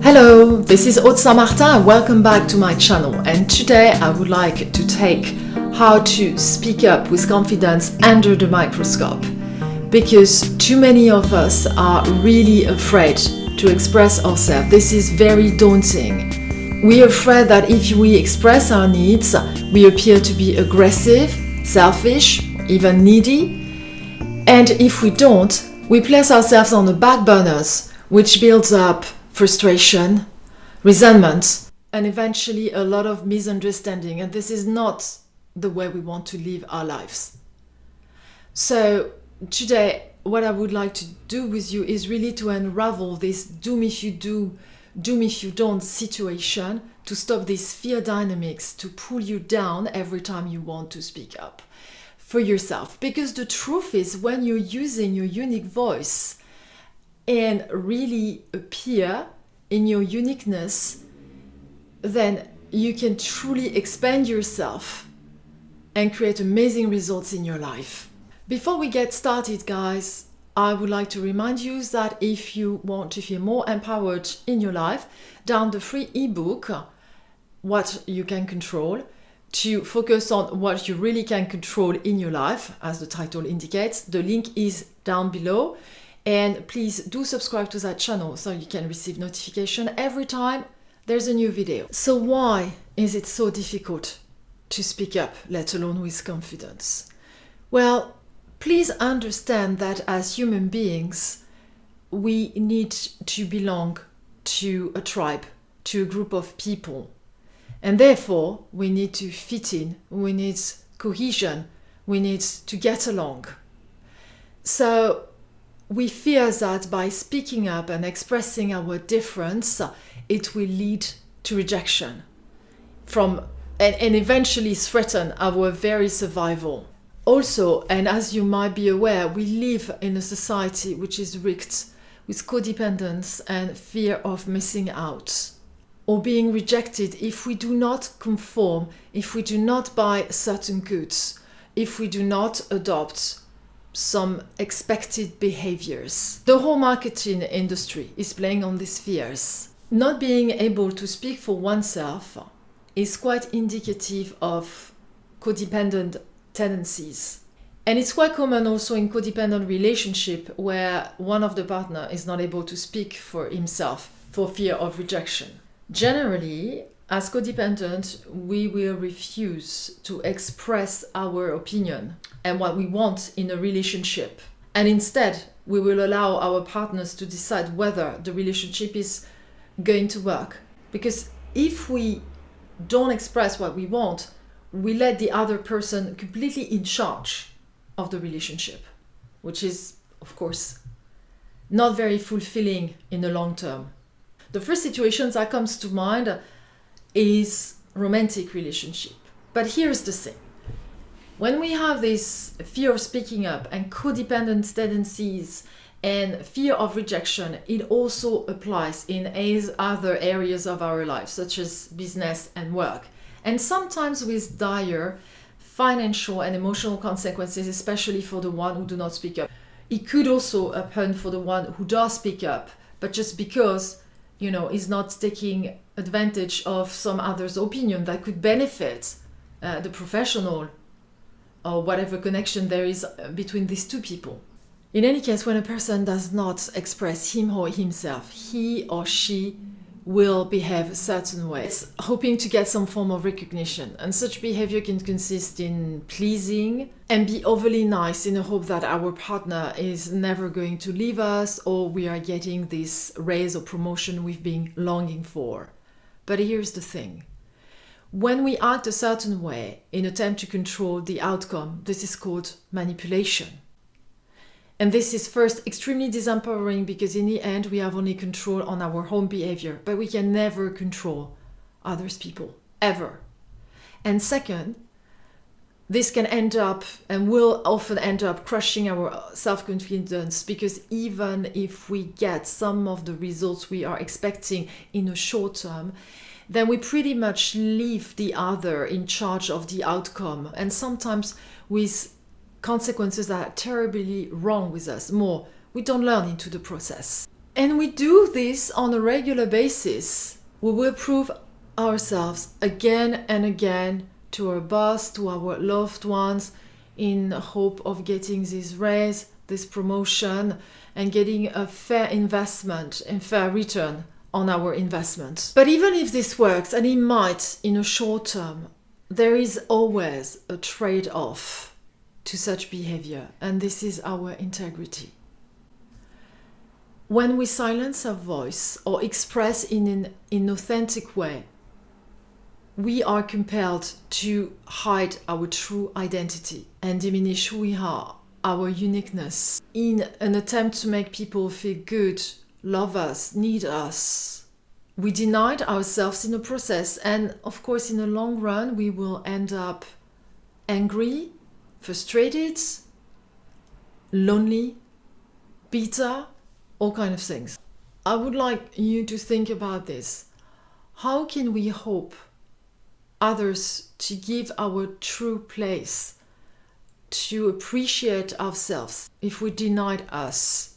Hello, this is Aude and welcome back to my channel, and today I would like to take how to speak up with confidence under the microscope, because too many of us are really afraid to express ourselves. This is very daunting. We are afraid that if we express our needs, we appear to be aggressive, selfish, even needy, and if we don't, we place ourselves on the back burners, which builds up frustration, resentment, and eventually a lot of misunderstanding. And this is not the way we want to live our lives. So today, what I would like to do with you is really to unravel this doom if you do, doom if you don't situation, to stop these fear dynamics, to pull you down every time you want to speak up for yourself. Because the truth is, when you're using your unique voice and really appear in your uniqueness, then you can truly expand yourself and create amazing results in your life. Before we get started, guys, I would like to remind you that if you want to feel more empowered in your life, download the free ebook, What You Can Control, to focus on what you really can control in your life, as the title indicates. The link is down below. And please do subscribe to that channel so you can receive notification every time there's a new video. So why is it so difficult to speak up, let alone with confidence? Well, please understand that as human beings, we need to belong to a tribe, to a group of people. And therefore, we need to fit in, we need cohesion, we need to get along. So we fear that by speaking up and expressing our difference, it will lead to rejection and eventually threaten our very survival. Also, and as you might be aware, we live in a society which is rigged with codependence and fear of missing out or being rejected if we do not conform, if we do not buy certain goods, if we do not adopt some expected behaviors. The whole marketing industry is playing on these fears. Not being able to speak for oneself is quite indicative of codependent tendencies. And it's quite common also in codependent relationship where one of the partner is not able to speak for himself for fear of rejection. Generally, as codependent, we will refuse to express our opinion and what we want in a relationship. And instead, we will allow our partners to decide whether the relationship is going to work. Because if we don't express what we want, we let the other person completely in charge of the relationship, which is, of course, not very fulfilling in the long term. The first situation that comes to mind is romantic relationship. But here's the thing. When we have this fear of speaking up and codependent tendencies and fear of rejection, it also applies in other areas of our life, such as business and work. And sometimes with dire financial and emotional consequences, especially for the one who do not speak up. It could also happen for the one who does speak up, but just because, is not taking advantage of some other's opinion that could benefit the professional or whatever connection there is between these two people. In any case, when a person does not express him or himself, he or she will behave a certain way, hoping to get some form of recognition. And such behavior can consist in pleasing and be overly nice in the hope that our partner is never going to leave us or we are getting this raise or promotion we've been longing for. But here's the thing. When we act a certain way in an attempt to control the outcome, this is called manipulation. And this is first extremely disempowering because in the end we have only control on our own behavior, but we can never control others people, ever. And second, this can end up and will often end up crushing our self-confidence, because even if we get some of the results we are expecting in a short term, then we pretty much leave the other in charge of the outcome, and sometimes with consequences that are terribly wrong with us. We don't learn into the process. And we do this on a regular basis. We will prove ourselves again and again to our boss, to our loved ones, in hope of getting this raise, this promotion, and getting a fair investment and fair return on our investment. But even if this works, and it might in a short term, there is always a trade-off to such behavior, and this is our integrity. When we silence our voice or express in an inauthentic way, we are compelled to hide our true identity and diminish who we are, our uniqueness, in an attempt to make people feel good, love us, need us. We denied ourselves in the process, and of course in the long run we will end up angry, frustrated, lonely, bitter, all kinds of things. I would like you to think about this. How can we hope others to give our true place, to appreciate ourselves, if we denied us?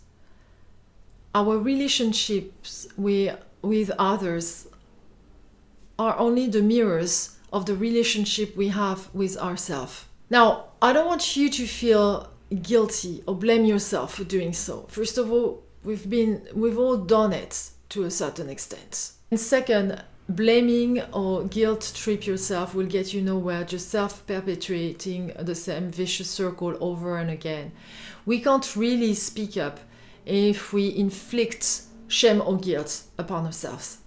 Our relationships with others are only the mirrors of the relationship we have with ourselves. Now, I don't want you to feel guilty or blame yourself for doing so. First of all, we've all done it to a certain extent. And second, blaming or guilt trip yourself will get you nowhere, just self-perpetuating the same vicious circle over and again. We can't really speak up if we inflict shame or guilt upon ourselves.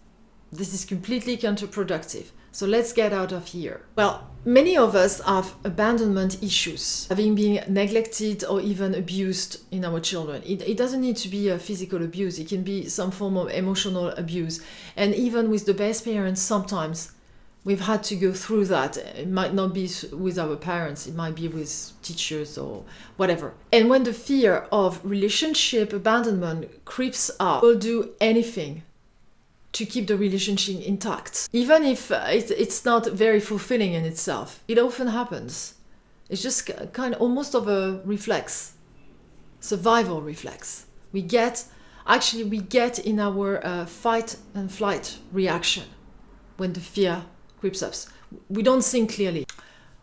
This is completely counterproductive. So let's get out of here. Well, many of us have abandonment issues, having been neglected or even abused in our children. It doesn't need to be a physical abuse. It can be some form of emotional abuse. And even with the best parents, sometimes we've had to go through that. It might not be with our parents. It might be with teachers or whatever. And when the fear of relationship abandonment creeps up, we'll do anything to keep the relationship intact. Even if it's not very fulfilling in itself. It often happens. It's just kind of almost of a reflex, survival reflex. We get in our fight and flight reaction when the fear creeps up. We don't think clearly.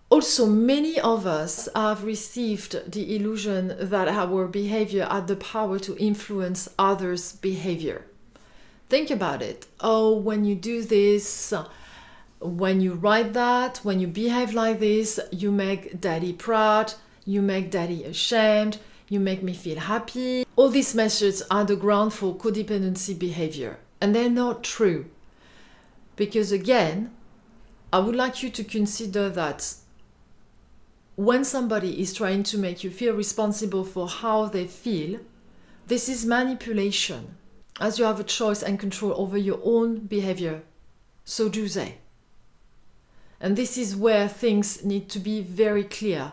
Also, many of us have received the illusion that our behavior had the power to influence others' behavior. Think about it. Oh, when you do this, when you write that, when you behave like this, you make daddy proud, you make daddy ashamed, you make me feel happy. All these messages are the ground for codependency behavior. And they're not true. Because again, I would like you to consider that when somebody is trying to make you feel responsible for how they feel, this is manipulation. As you have a choice and control over your own behavior, so do they. And this is where things need to be very clear.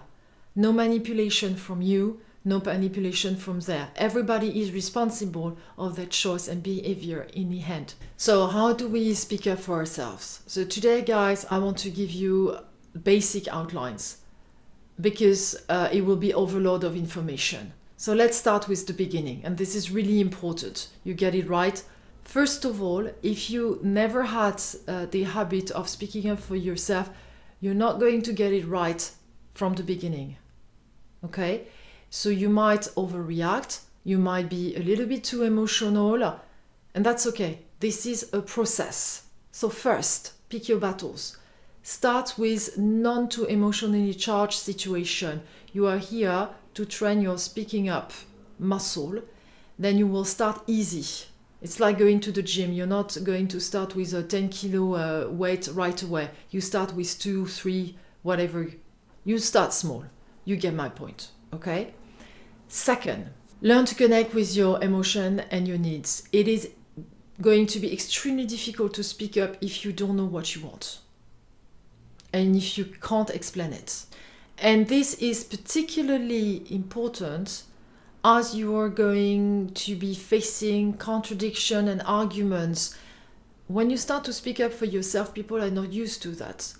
No manipulation from you, no manipulation from there. Everybody is responsible of their choice and behavior in the end. So how do we speak up for ourselves? So today, guys, I want to give you basic outlines because it will be overload of information. So let's start with the beginning, and this is really important. You get it right. First of all, if you never had the habit of speaking up for yourself, you're not going to get it right from the beginning. Okay? So you might overreact, you might be a little bit too emotional, and that's okay. This is a process. So first, pick your battles. Start with non too emotionally charged situation. You are here to train your speaking up muscle. Then you will start easy. It's like going to the gym. You're not going to start with a 10 kilo weight right away. You start with 2, 3, whatever. You start small. You get my point, okay? Second, learn to connect with your emotion and your needs. It is going to be extremely difficult to speak up if you don't know what you want and if you can't explain it. And this is particularly important as you are going to be facing contradiction and arguments. When you start to speak up for yourself, people are not used to that.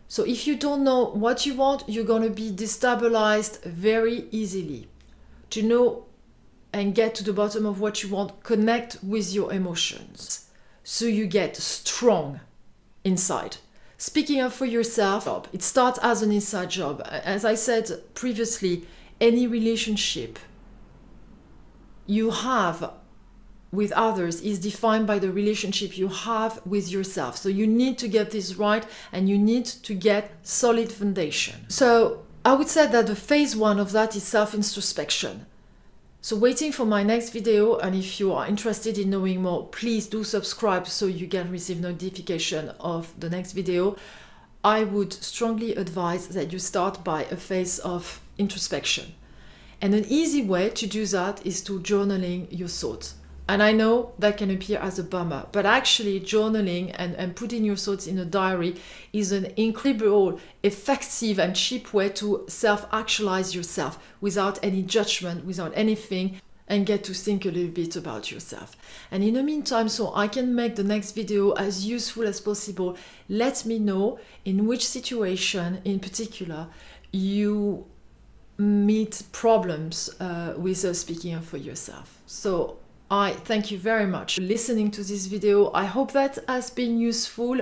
So if you don't know what you want, you're going to be destabilized very easily. To know and get to the bottom of what you want, connect with your emotions so you get strong inside. Speaking up for yourself, it starts as an inside job. As I said previously, any relationship you have with others is defined by the relationship you have with yourself. So you need to get this right, and you need to get solid foundation. So I would say that the phase 1 of that is self-introspection. So waiting for my next video, and if you are interested in knowing more, please do subscribe so you can receive notification of the next video. I would strongly advise that you start by a phase of introspection. And an easy way to do that is to journaling your thoughts. And I know that can appear as a bummer, but actually journaling and putting your thoughts in a diary is an incredible, effective and cheap way to self-actualize yourself without any judgment, without anything, and get to think a little bit about yourself. And in the meantime, so I can make the next video as useful as possible, let me know in which situation in particular you meet problems with speaking up for yourself. So I thank you very much for listening to this video. I hope that has been useful.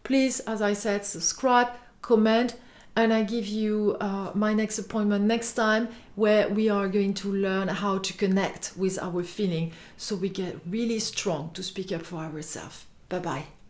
Please, as I said, subscribe, comment, and I give you my next appointment next time, where we are going to learn how to connect with our feeling so we get really strong to speak up for ourselves. Bye-bye.